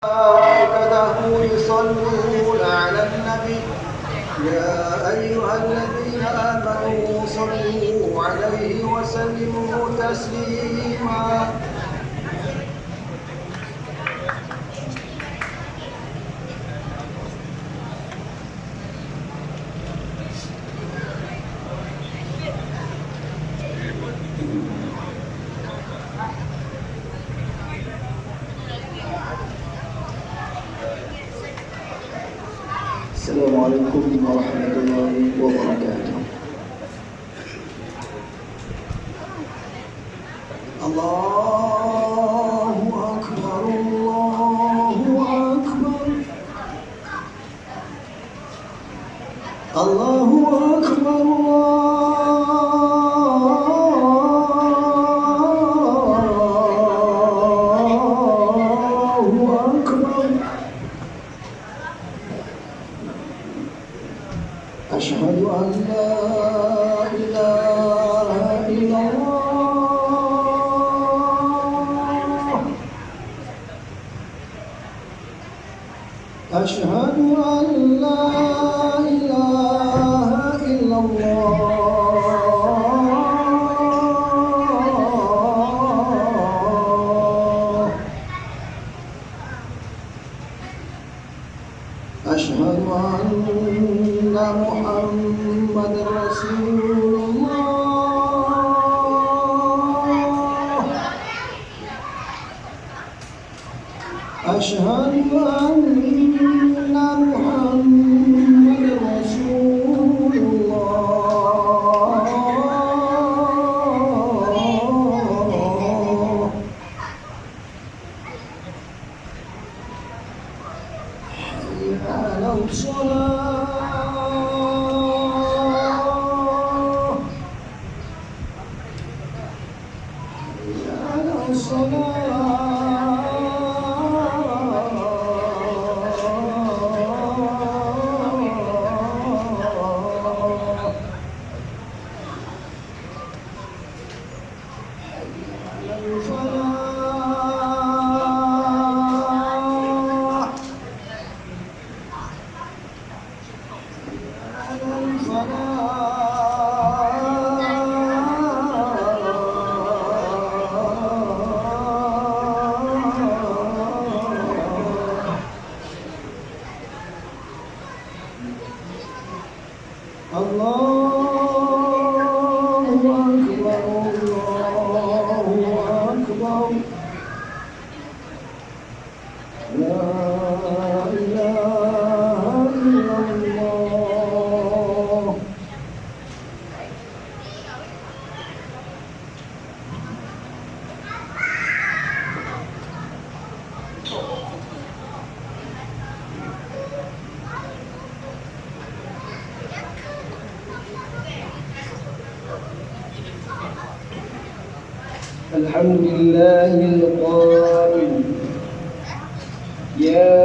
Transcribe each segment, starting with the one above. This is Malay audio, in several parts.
ملائكته يصلون على النبي يا أيها الذين آمنوا صلوا عليه وسلموا تسليما. Assalamualaikum warahmatullahi wabarakatuh. Allahu Akbar, Allahu Akbar, Allahu Akbar, Allahu Akbar. Asyhadu an la ilaha illallah. Asyhadu an la ilaha illallah. Asyhadu anna Muhammadar Rasulullah. Asyhadu anna Muhammadar Rasulullah. Hayya 'alal shalah. Hayya 'alal shalah. Hayya 'alal falah. Allahu Akbar, Allahu Akbar. La ilaha illallah. Alhamdulillahil qail. Ya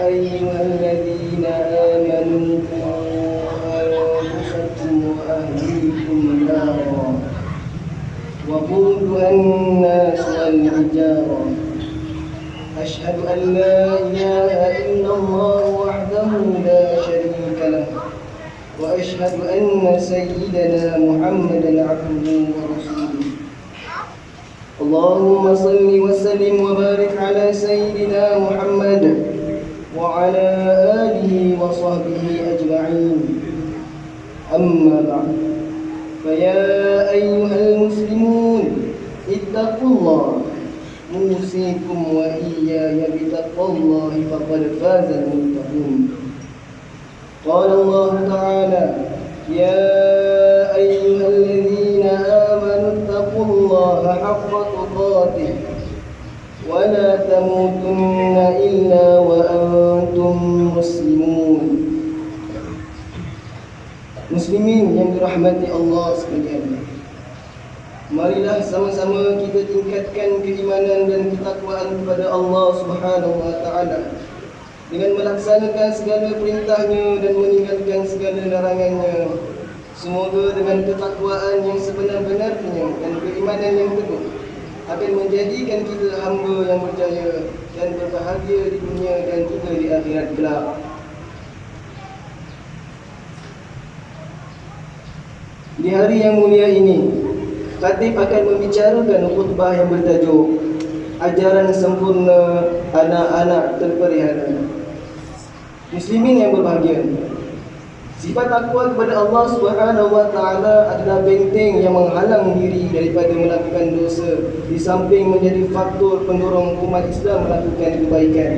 ayyuhalladzina amanu qu anfusakum wa ahlikum naran wa quduha an-nas wal hijarah. Asyhadu an la ilaha illallah wahdahu la syarika lah wa asyhadu anna sayyidana Muhammadan 'abduhu wa rasuluh. Allahumma salli wa sallim wa barik ala sayyidina Muhammad wa ala alihi wa sahbihi ajma'in. Amma ba'd. Faya ayyuhal muslimun ittaqullah musikum wa iyaya bitaqwallahi faqad fazal muttaqun. Qala Allah ta'ala ya ayyuhalladzina amanu ittaqullaha haqqa tuqatih wa la tamutunna illa wa antum muslimun. Muslimin yang dirahmati Allah sekalian, marilah sama-sama kita tingkatkan keimanan dan ketakwaan kepada Allah Subhanahu wa taala dengan melaksanakan segala perintahnya dan meninggalkan segala larangannya. Semoga dengan ketakwaan yang sebenar-benarnya dan keimanan yang teguh akan menjadikan kita hamba yang berjaya dan berbahagia di dunia dan juga di akhirat kelak. Di hari yang mulia ini, khatib akan membicarakan khutbah yang bertajuk Ajaran Sempurna Anak-anak Terpelihara. Muslimin yang berbahagia, sifat takwa kepada Allah Subhanahu wa taala adalah benteng yang menghalang diri daripada melakukan dosa, di samping menjadi faktor pendorong umat Islam melakukan kebaikan.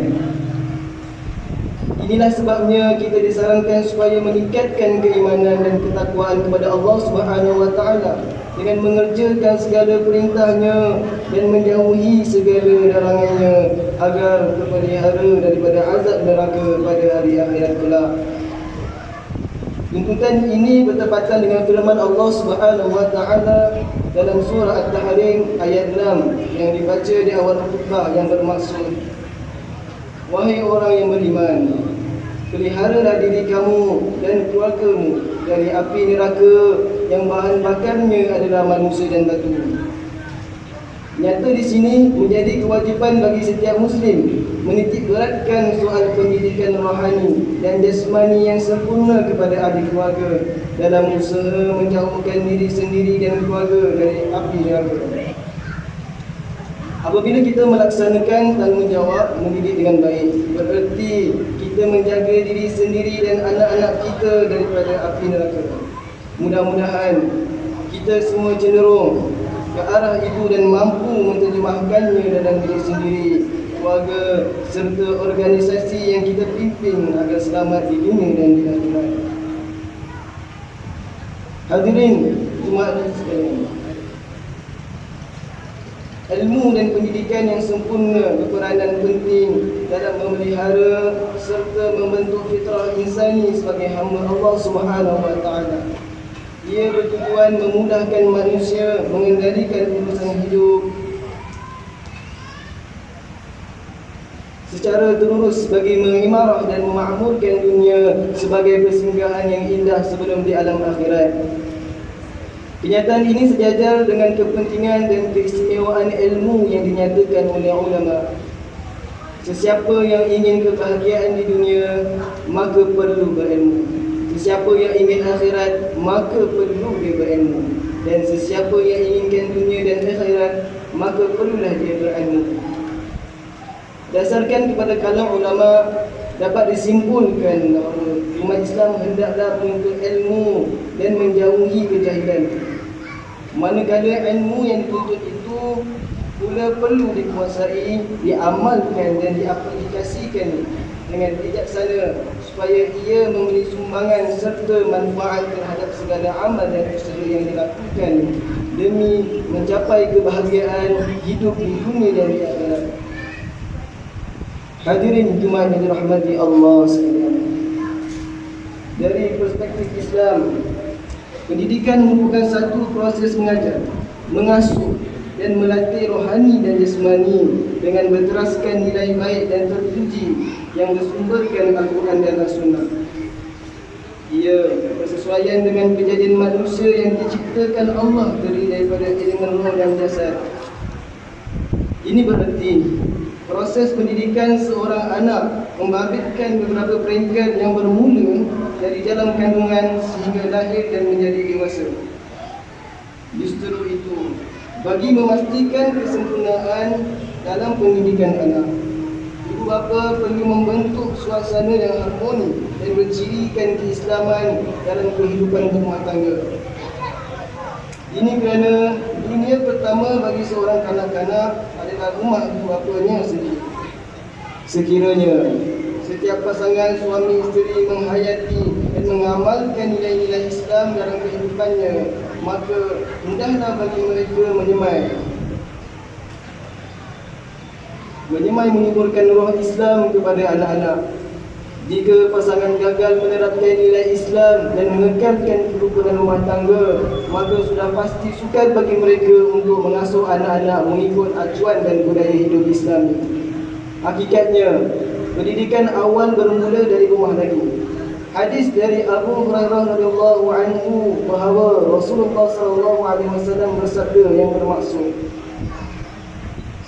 Inilah sebabnya kita disarankan supaya meningkatkan keimanan dan ketakwaan kepada Allah Subhanahu wa taala dengan mengerjakan segala perintahnya dan menjauhi segala larangannya agar terpelihara daripada azab neraka pada hari akhirat kelak. Tuntutan ini bertepatan dengan firman Allah Subhanahu wa taala dalam surah At-Tahrim ayat 6 yang dibaca di awal khutbah, yang bermaksud, wahai orang yang beriman, peliharalah diri kamu dan keluargamu dari api neraka yang bahan bakarnya adalah manusia dan batu. Nyata di sini menjadi kewajipan bagi setiap Muslim menitik beratkan soal pendidikan rohani dan jasmani yang sempurna kepada ahli keluarga dalam usaha menjauhkan diri sendiri dan keluarga dari api neraka. Apabila kita melaksanakan tanggungjawab mendidik dengan baik, bererti kita menjaga diri sendiri dan anak-anak kita daripada api neraka. Mudah-mudahan kita semua cenderung ke arah itu dan mampu menterjemahkannya dalam diri sendiri, keluarga serta organisasi yang kita pimpin agar selamat di dunia dan di akhirat. Hadirin jemaah sekalian, ilmu dan pendidikan yang sempurna berperanan penting dalam memelihara serta membentuk fitrah insani sebagai hamba Allah Subhanahu wa taala. Ia bertujuan memudahkan manusia mengendalikan urusan hidup secara terurus bagi mengimarah dan memakmurkan dunia sebagai persinggahan yang indah sebelum di alam akhirat. Kenyataan ini sejajar dengan kepentingan dan keistimewaan ilmu yang dinyatakan oleh ulama. Sesiapa yang ingin kebahagiaan di dunia, maka perlu berilmu. Sesiapa yang ingin akhirat, maka perlu dia berilmu. Dan sesiapa yang inginkan dunia dan akhirat, maka perlulah dia berilmu. Dasarkan kepada kalam ulama, dapat disimpulkan bahawa umat Islam hendaklah menuntut ilmu dan menjauhi kejahilan. Manakala ilmu yang dituntut itu pula perlu dikuasai, diamalkan dan diaplikasikan dengan bijaksana supaya ia memberi sumbangan serta manfaat terhadap segala amal dan usaha yang dilakukan demi mencapai kebahagiaan hidup di dunia dan di akhirat. Hadirin jemaah yang dirahmati Allah sekalian, dari perspektif Islam, pendidikan merupakan satu proses mengajar, mengasuh dan melatih rohani dan jasmani dengan berteraskan nilai baik dan terpuji yang bersumberkan Al-Quran dan As-Sunnah. Ia bersesuaian dengan kejadian manusia yang diciptakan Allah terdiri daripada elemen roh dan jasad. Ini berarti proses pendidikan seorang anak membabitkan beberapa peringkat yang bermula dari dalam kandungan sehingga lahir dan menjadi dewasa. Justru itu, bagi memastikan kesempurnaan dalam pendidikan anak, ibu bapa perlu membentuk suasana yang harmoni dan bercirikan keislaman dalam kehidupan rumah tangga. Ini kerana dunia pertama bagi seorang kanak-kanak adalah rumah ibu bapanya sendiri. Sekiranya setiap pasangan suami isteri menghayati dan mengamalkan nilai-nilai Islam dalam kehidupannya, maka mudahlah bagi mereka menyemai menimbulkan roh Islam kepada anak-anak. Jika pasangan gagal menerapkan nilai Islam dan mengekalkan kerukunan rumah tangga, maka sudah pasti sukar bagi mereka untuk mengasuh anak-anak mengikut acuan dan budaya hidup Islam. Hakikatnya, pendidikan awal bermula dari rumah lagi. Hadis dari Abu Hurairah radhiyallahu anhu bahawa Rasulullah sallallahu alaihi wasallam bersabda yang bermaksud,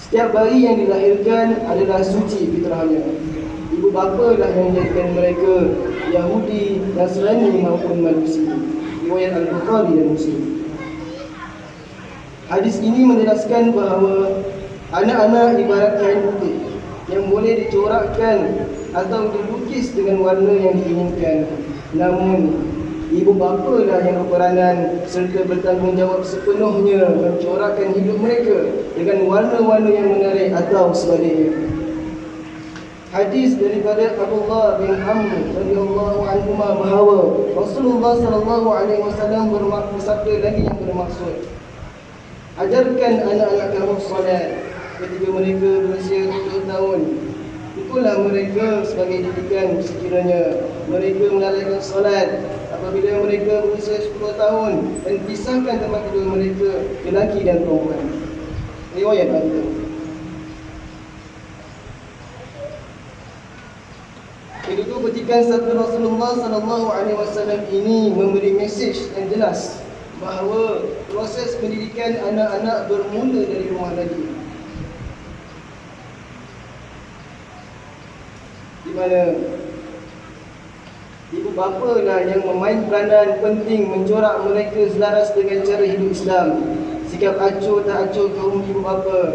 Setiap bayi yang dilahirkan adalah suci fitrahnya. Ibu bapa lah yang menjadikan mereka Yahudi, Nasrani maupun Majusi. Riwayat Al-Bukhari dan Muslim. Hadis ini menjelaskan bahawa anak-anak ibarat kain putih yang boleh dicorakkan atau dilukis dengan warna yang diinginkan. Namun ibu bapa lah yang berperanan serta bertanggungjawab sepenuhnya mencorakkan hidup mereka dengan warna-warna yang menarik atau sebaliknya. Hadis daripada Abdullah bin Amr radhiyallahu anhu bahawa Rasulullah sallallahu alaihi wasallam bersabda lagi yang bermaksud, ajarkan anak-anak kamu solat ketika mereka berusia 7 tahun. Itulah mereka sebagai didikan sekiranya mereka melalaikan solat apabila mereka berusia 10 tahun dan pisahkan tempat tidur mereka lelaki dan perempuan. Riwayat Abu Daud. Kedua petikan sabda Rasulullah sallallahu alaihi wasallam ini memberi mesej yang jelas bahawa proses pendidikan anak-anak bermula dari rumah tadi, di mana ibu bapa lah yang memain peranan penting mencorak mereka selaras dengan cara hidup Islam. Sikap acuh tak acuh kaum ibu bapa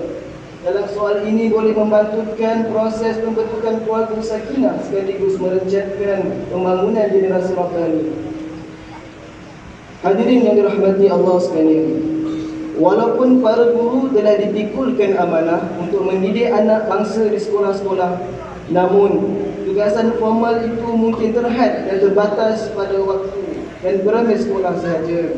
dalam soal ini boleh membantukan proses pembentukan keluarga sakinah sekaligus merencanakan pembangunan generasi mafdal. Hadirin yang dirahmati Allah sekalian, walaupun para guru telah dipikulkan amanah untuk mendidik anak bangsa di sekolah-sekolah, namun tugasan formal itu mungkin terhad dan terbatas pada waktu dan beramai sekolah sahaja.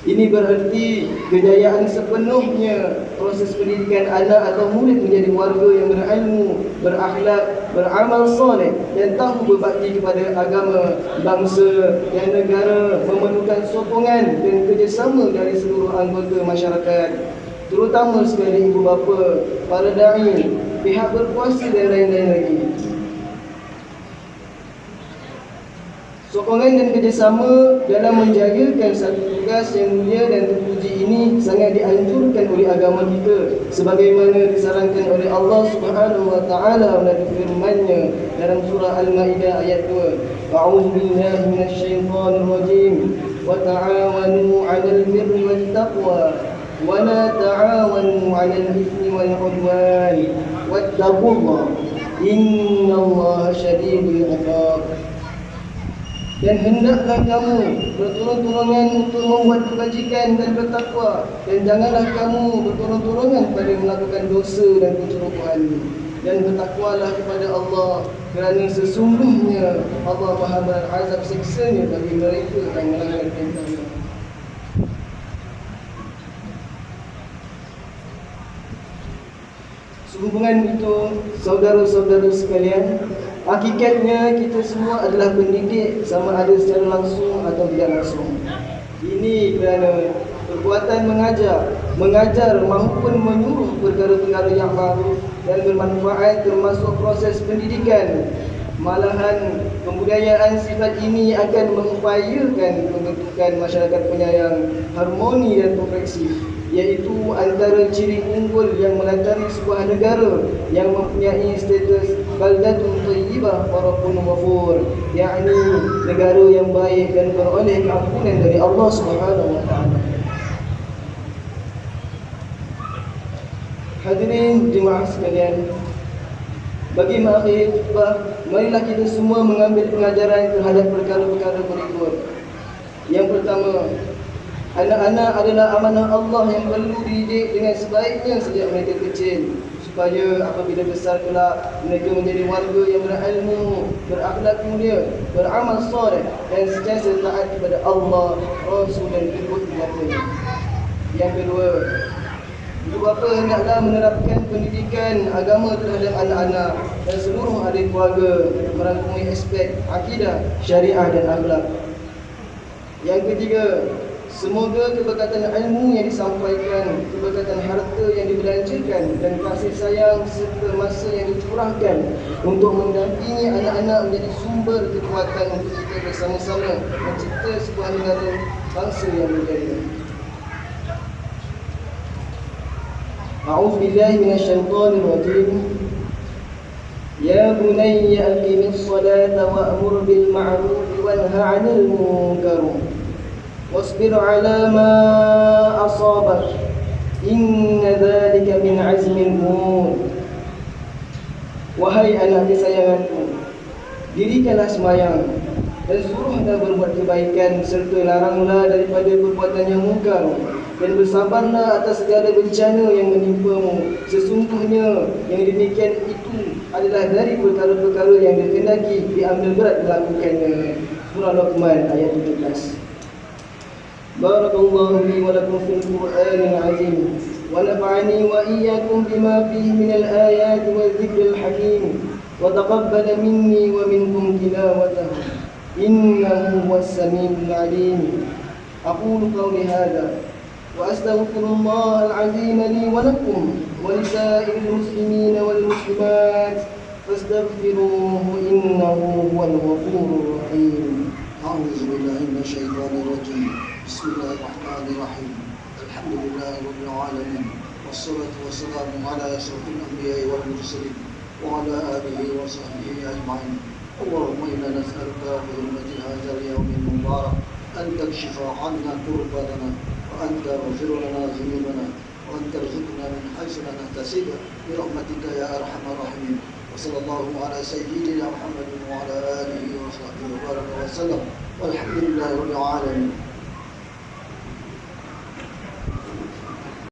Ini bererti kejayaan sepenuhnya proses pendidikan anak atau murid menjadi warga yang berilmu, berakhlak, beramal soleh dan tahu berbakti kepada agama, bangsa dan negara memerlukan sokongan dan kerjasama dari seluruh anggota masyarakat, terutama sekali ibu bapa, para da'i, pihak berkuasa dan lain-lain lagi. Sokongan dan kerjasama dalam menjagakan satu tugas yang mulia dan terpuji ini sangat dianjurkan oleh agama kita sebagaimana disarankan oleh Allah Subhanahu wa taala melalui firman-Nya dalam surah Al-Maidah ayat 2. A'udzu billahi minasyaitonir rajim. Wa ta'awanu 'alal birri wat taqwa wa la ta'awanu 'alal itsmi wal 'udwan wattaqullaha innallaha syadidul 'iqab. Dan hendaklah kamu berturut-turungan untuk membuat kebajikan dan bertakwa, dan janganlah kamu berturut-turungan pada melakukan dosa dan kecerobohan. Dan bertakwalah kepada Allah, kerana sesungguhnya Allah Maha berazab siksanya bagi mereka yang melanggar perintahnya. Sehubungan itu, saudara-saudara sekalian, hakikatnya kita semua adalah pendidik, sama ada secara langsung atau tidak langsung. Ini kerana perbuatan mengajar maupun menyuruh perkara-perkara yang baru dan bermanfaat termasuk proses pendidikan. Malahan kebudayaan sifat ini akan mengupayakan pembentukan masyarakat penyayang, harmoni dan progresif, iaitu antara ciri unggul yang melatari sebuah negara yang mempunyai status baldatun thayyibah wa rabbun ghafur, yakni negara yang baik dan beroleh keampunan dari Allah Subhanahu wa taala. Hadirin jemaah sekalian, bagi mengakhiri khutbah, marilah kita semua mengambil pengajaran terhadap perkara-perkara berikut. Yang pertama, anak-anak adalah amanah Allah yang perlu dididik dengan sebaiknya sejak mereka kecil, supaya apabila besar kelak mereka menjadi warga yang berilmu, berakhlak mulia, beramal soleh dan sentiasa taat kepada Allah, Rasul dan kedua keluarganya. Yang kedua, ibu bapa hendaklah menerapkan pendidikan agama terhadap anak-anak dan seluruh ahli keluarga, merangkumi aspek akidah, syariah dan akhlak. Yang ketiga, semoga keberkatan ilmu yang disampaikan, keberkatan harta yang dibelanjakan dan kasih sayang serta masa yang dicurahkan untuk mendampingi anak-anak menjadi sumber kekuatan untuk kita bersama-sama mencipta sebuah negara bangsa yang berjaya. أعوذ بالله من الشيطان الرجيم. يا بني أقم الصلاة وأمر بالمعروف وانه عن المنكر واصبر على ما أصابك إن ذلك من عزم الأمور. Wahai anak kesayanganku, dirikanlah sembahyang dan suruhlah berbuat kebaikan, serta laranglah daripada perbuatan yang mungkar, dan bersabarlah atas segala bencana yang menimpamu. Sesungguhnya yang demikian itu adalah dari perkara-perkara yang dikehendaki diambil berat melakukannya. Surah Luqman ayat 17. Barakallahu li wa lakum fil Qur'anil azim wa nafa'ani wa iyyakum bima fihi min al-ayati wadh-dhikril hakim wa taqabbala minni wa minkum tilawatahu innahu huwas samiul alim. Aqulu qawli hadha wa astaghfirullah al-azim li wa lakum wa lisa'iril muslimina wal muslimat fastaghfiruhu innahu huwal ghafurur rahim. أعوذ بالله من الشيطان الرجيم. بسم الله الرحمن الرحيم. الحمد لله رب العالمين والصلاة والسلام على أشرف الأنبياء والمرسلين وعلى آله وصحبه أجمعين. اللهم إنا نسألك بحرمة هذا اليوم المبارك أن تكشف عنا كربتنا وأن تغفر لنا ذنوبنا وأن ترزقنا من حيث لا نحتسب برحمتك يا أرحم الراحمين. وصلى الله على سيدنا محمد وعلى آله وصحبه وبارك وسلم والحمد لله رب العالمين.